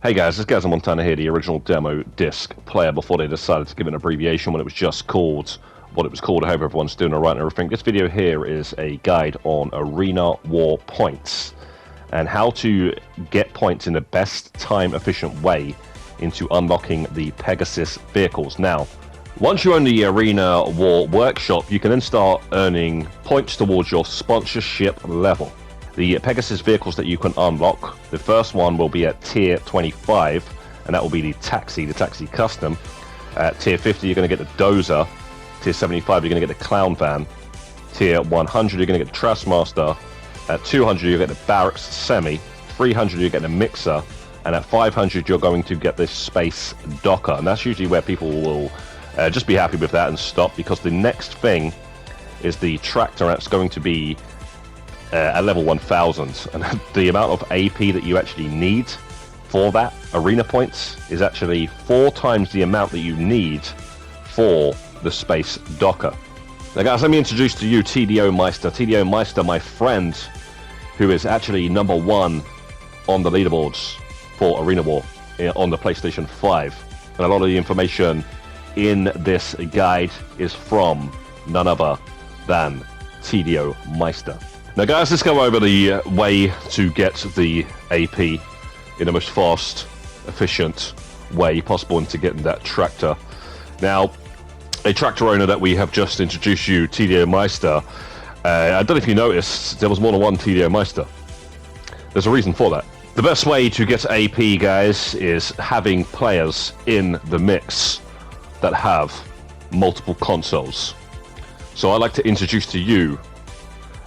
Hey guys, this guy's Montana here, the original demo disc player before they decided to give it an abbreviation when it was just called what it was called. I hope everyone's doing alright and everything. This video here is a guide on arena war points and how to get points in the best time efficient way into unlocking the Pegasus vehicles. Now, once you own the Arena War workshop, you can then start earning points towards your sponsorship level. The Pegasus vehicles that you can unlock, the first one will be at tier 25, and that will be the taxi custom. At tier 50, you're going to get the dozer. Tier 75, you're going to get the clown van. Tier 100, you're going to get the Trustmaster. At 200, you'll get the barracks semi. 300, you'll get the mixer. And at 500, you're going to get this space docker. And that's usually where people will just be happy with that and stop, because the next thing is the tractor, and that's going to be at level 1000, and the amount of AP that you actually need for that arena points is actually 4 times the amount that you need for the space docker. Now guys, let me introduce to you TDO Meister. TDO Meister, my friend, who is actually #1 on the leaderboards for Arena War on the PlayStation 5, and a lot of the information in this guide is from none other than TDO Meister. Now guys, let's go over the way to get the AP in the most fast, efficient way possible into getting that tractor. Now, a tractor owner that we have just introduced you, TDO Meister, I don't know if you noticed, there was more than one TDO Meister. There's a reason for that. The best way to get AP, guys, is having players in the mix that have multiple consoles. So I'd like to introduce to you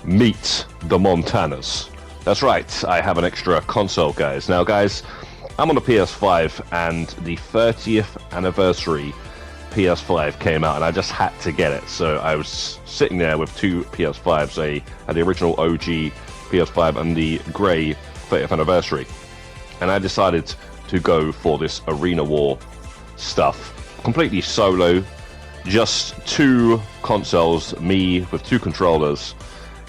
Meet the Montanas. That's right, I have an extra console, guys. Now, guys, I'm on the PS5, and the 30th anniversary PS5 came out, and I just had to get it. So I was sitting there with 2 PS5s. I had the original OG PS5 and the grey 30th anniversary. And I decided to go for this Arena War stuff. Completely solo, just 2 consoles, me with 2 controllers,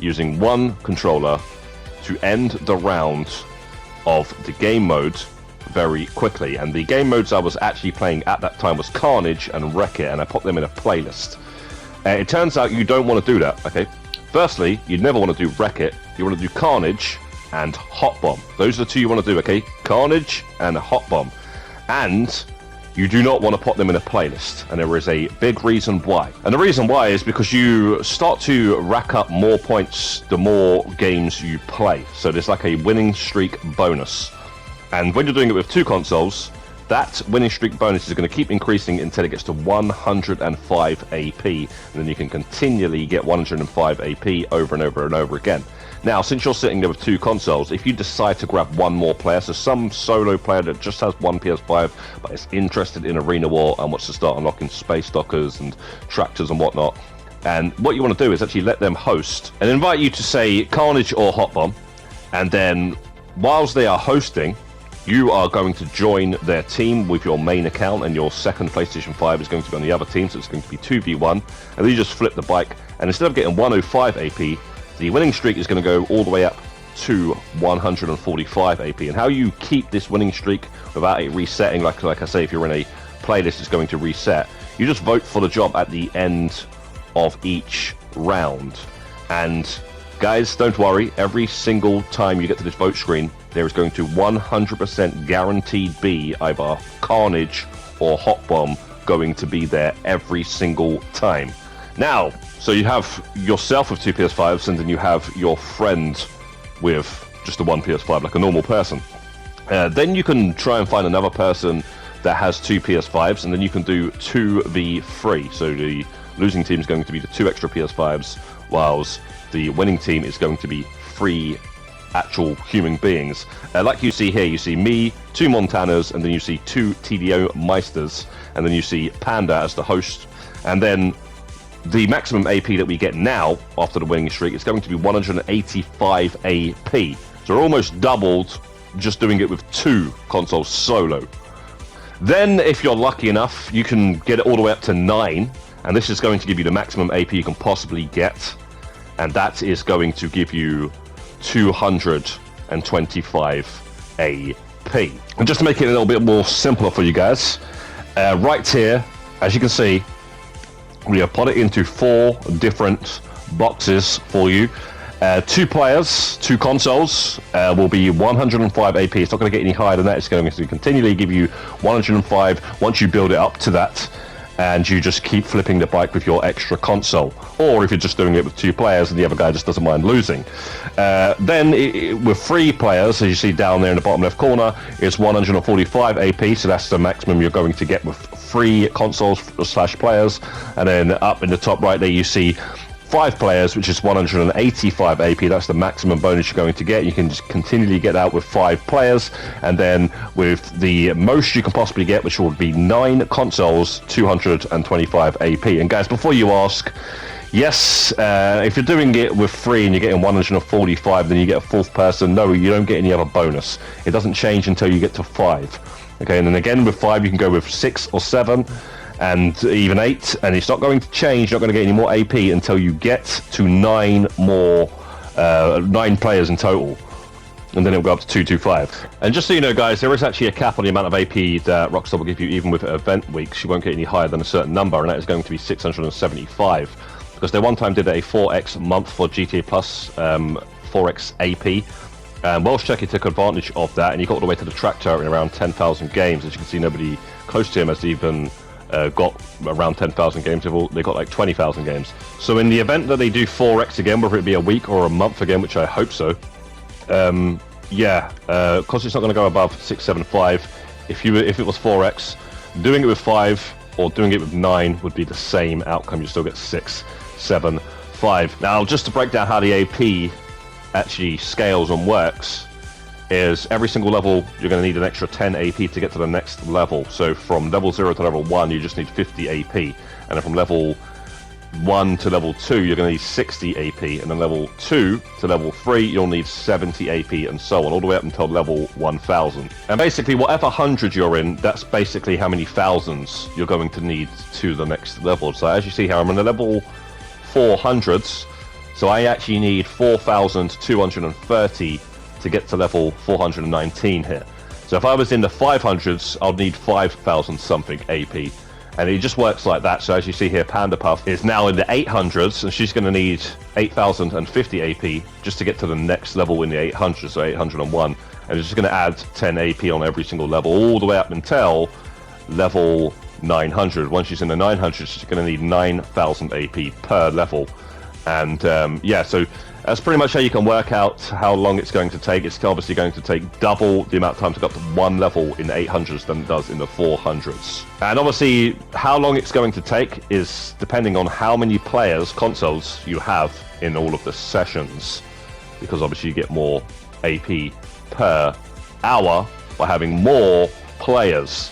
using 1 controller to end the round of the game mode very quickly. And the game modes I was actually playing at that time was Carnage and Wreck-It, and I put them in a playlist. It turns out you don't want to do that, okay? Firstly, you'd never want to do Wreck-It. You want to do Carnage and Hot Bomb. Those are the 2 you want to do, okay? Carnage and Hot Bomb. And you do not want to put them in a playlist, and there is a big reason why. And the reason why is because you start to rack up more points the more games you play. So there's like a winning streak bonus. And when you're doing it with 2 consoles, that winning streak bonus is going to keep increasing until it gets to 105 AP. And then you can continually get 105 AP over and over and over again. Now, since you're sitting there with 2 consoles, if you decide to grab 1 more player, so some solo player that just has 1 PS5 but is interested in Arena War and wants to start unlocking space dockers and tractors and whatnot, and what you want to do is actually let them host and invite you to, say, Carnage or Hot Bomb, and then whilst they are hosting, you are going to join their team with your main account, and your second PlayStation 5 is going to be on the other team, so it's going to be 2v1, and then you just flip the bike, and instead of getting 105 AP, the winning streak is going to go all the way up to 145 AP. And how you keep this winning streak without it resetting, like I say, if you're in a playlist, it's going to reset. You just vote for the job at the end of each round. And guys, don't worry, every single time you get to this vote screen, there is going to 100% guaranteed be either Carnage or Hot Bomb going to be there every single time. Now, so you have yourself with 2 PS5s, and then you have your friend with just the 1 PS5, like a normal person. Then you can try and find another person that has 2 PS5s, and then you can do 2v3. So the losing team is going to be the 2 extra PS5s, whilst the winning team is going to be 3 actual human beings. Like you see here, you see me, 2 Montanas, and then you see 2 TDO Meisters, and then you see Panda as the host, and then the maximum AP that we get now after the winning streak is going to be 185 AP. So we're almost doubled just doing it with 2 consoles solo. Then, if you're lucky enough, you can get it all the way up to 9, and this is going to give you the maximum AP you can possibly get, and that is going to give you 225 AP. AP. And just to make it a little bit more simpler for you guys, right here, as you can see, we have put it into 4 different boxes for you. 2 players, 2 consoles will be 105 AP. It's not going to get any higher than that. It's going to continually give you 105 once you build it up to that, and you just keep flipping the bike with your extra console. Or if you're just doing it with 2 players and the other guy just doesn't mind losing. Then with 3 players, as you see down there in the bottom left corner, is 145 AP, so that's the maximum you're going to get with 3 consoles / players. And then up in the top right there you see 5 players, which is 185 AP. That's the maximum bonus you're going to get. You can just continually get that with 5 players, and then with the most you can possibly get, which would be 9 consoles, 225 AP. And guys, before you ask, yes, if you're doing it with 3 and you're getting 145, then you get a 4th person. No, you don't get any other bonus. It doesn't change until you get to 5. Okay, and then again with 5 you can go with 6 or 7. And even 8, and it's not going to change. You're not going to get any more AP until you get to 9 more, 9 players in total, and then it'll go up to 225. And just so you know, guys, there is actually a cap on the amount of AP that Rockstar will give you, even with event weeks. You won't get any higher than a certain number, and that is going to be 675, because they one time did a 4x month for GTA Plus, 4x AP. And Welsh Checky took advantage of that, and he got all the way to the tractor in around 10,000 games. As you can see, nobody close to him has even got around 10,000 games. They got like 20,000 games. So in the event that they do 4x again, whether it be a week or a month again, which I hope so, yeah, because it's not going to go above 675. If it was 4x, doing it with 5 or doing it with 9 would be the same outcome. You still get 6, 7, 5. Now, just to break down how the AP actually scales and works, is every single level you're going to need an extra 10 AP to get to the next level. So from level 0 to level 1 you just need 50 AP, and then from level 1 to level 2 you're going to need 60 AP, and then level 2 to level 3 you'll need 70 AP, and so on, all the way up until level 1000. And basically whatever 100 you're in, that's basically how many thousands you're going to need to the next level. So as you see here, I'm in the level 400s, so I actually need 4,230 to get to level 419 here. So if I was in the 500s, I'll need 5,000 something AP, and it just works like that. So as you see here, Panda Puff is now in the 800s, and she's going to need 8,050 AP just to get to the next level in the 800s, so 801, and it's just going to add 10 AP on every single level, all the way up until level 900. Once she's in the 900s, she's going to need 9,000 AP per level. And yeah, so that's pretty much how you can work out how long it's going to take. It's obviously going to take double the amount of time to go up to 1 level in the 800s than it does in the 400s. And obviously, how long it's going to take is depending on how many players, consoles, you have in all of the sessions. Because obviously you get more AP per hour by having more players.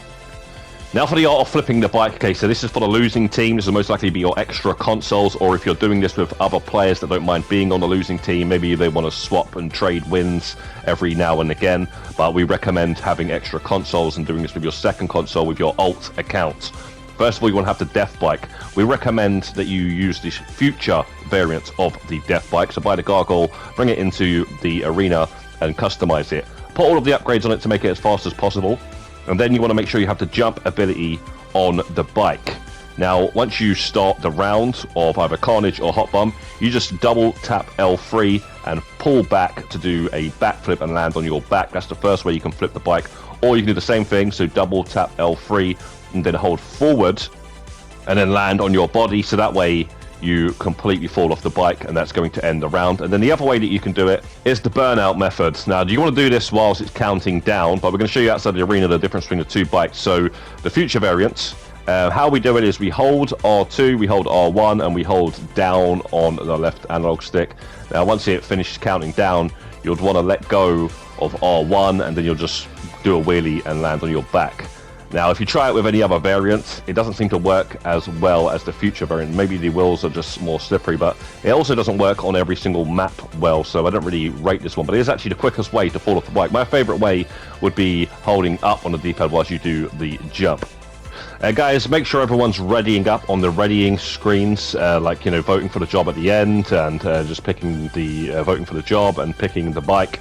Now for the art of flipping the bike. Okay, so this is for the losing team. This will most likely be your extra consoles, or if you're doing this with other players that don't mind being on the losing team, maybe they want to swap and trade wins every now and again. But we recommend having extra consoles and doing this with your second console with your alt account. First of all, you want to have the death bike. We recommend that you use the future variant of the death bike. So buy the gargoyle, bring it into the arena and customize it. Put all of the upgrades on it to make it as fast as possible. And then you want to make sure you have the jump ability on the bike. Now, once you start the round of either Carnage or Hot Bum, you just double tap L3 and pull back to do a backflip and land on your back. That's the first way you can flip the bike. Or you can do the same thing, so double tap L3 and then hold forward and then land on your body, so that way you completely fall off the bike, and that's going to end the round. And then the other way that you can do it is the burnout method. Now, you want to do this whilst it's counting down, but we're going to show you outside the arena the difference between the two bikes. So the future variants, how we do it is we hold R2, we hold R1, and we hold down on the left analog stick. Now, once it finishes counting down, you'll want to let go of R1, and then you'll just do a wheelie and land on your back. Now, if you try it with any other variant, it doesn't seem to work as well as the future variant. Maybe the wheels are just more slippery, but it also doesn't work on every single map well, so I don't really rate this one. But it is actually the quickest way to fall off the bike. My favorite way would be holding up on the D-pad whilst you do the jump. Guys, make sure everyone's readying up on the readying screens, like, you know, voting for the job at the end, and just picking the voting for the job and picking the bike.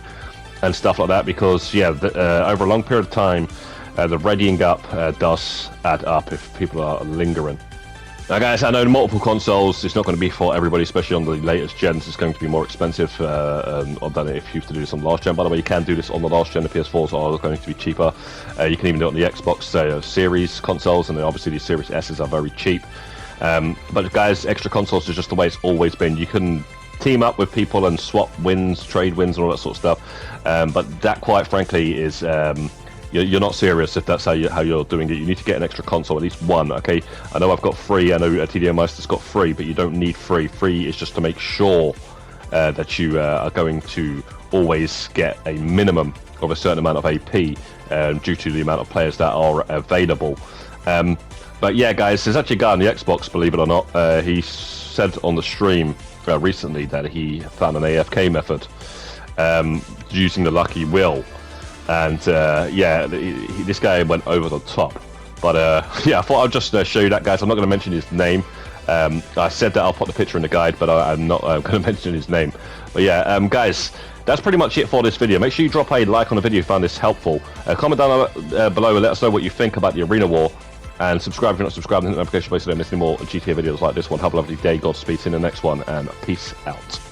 and stuff like that, because yeah, over a long period of time, the readying up does add up if people are lingering. Now guys, I know multiple consoles, it's not going to be for everybody, especially on the latest gens. It's going to be more expensive than if you used to do this on the last gen. By the way, you can do this on the last gen. The PS4s are going to be cheaper. You can even do it on the Xbox Series consoles, and then obviously the Series S's are very cheap. But guys, extra consoles is just the way it's always been. You can team up with people and swap wins, trade wins, and all that sort of stuff. But that, quite frankly, is you're not serious if that's how you're doing it. You need to get an extra console, at least one. Okay, I know I've got 3. I know TDO Meister's got 3, but you don't need 3. 3 is just to make sure that you are going to always get a minimum of a certain amount of AP due to the amount of players that are available. But yeah, guys, there's actually a guy on the Xbox, believe it or not. He said on the stream recently that he found an AFK method using the Lucky Will. And yeah, this guy went over the top. But yeah, I thought I'd just show you that, guys. I'm not going to mention his name. I said that I'll put the picture in the guide, but I'm not going to mention his name. But yeah, guys, that's pretty much it for this video. Make sure you drop a like on the video if you found this helpful. Comment down below and let us know what you think about the Arena War. And subscribe if you're not subscribed, and hit the notification bell so you don't miss any more GTA videos like this one. Have a lovely day, Godspeed, see you in the next one, and peace out.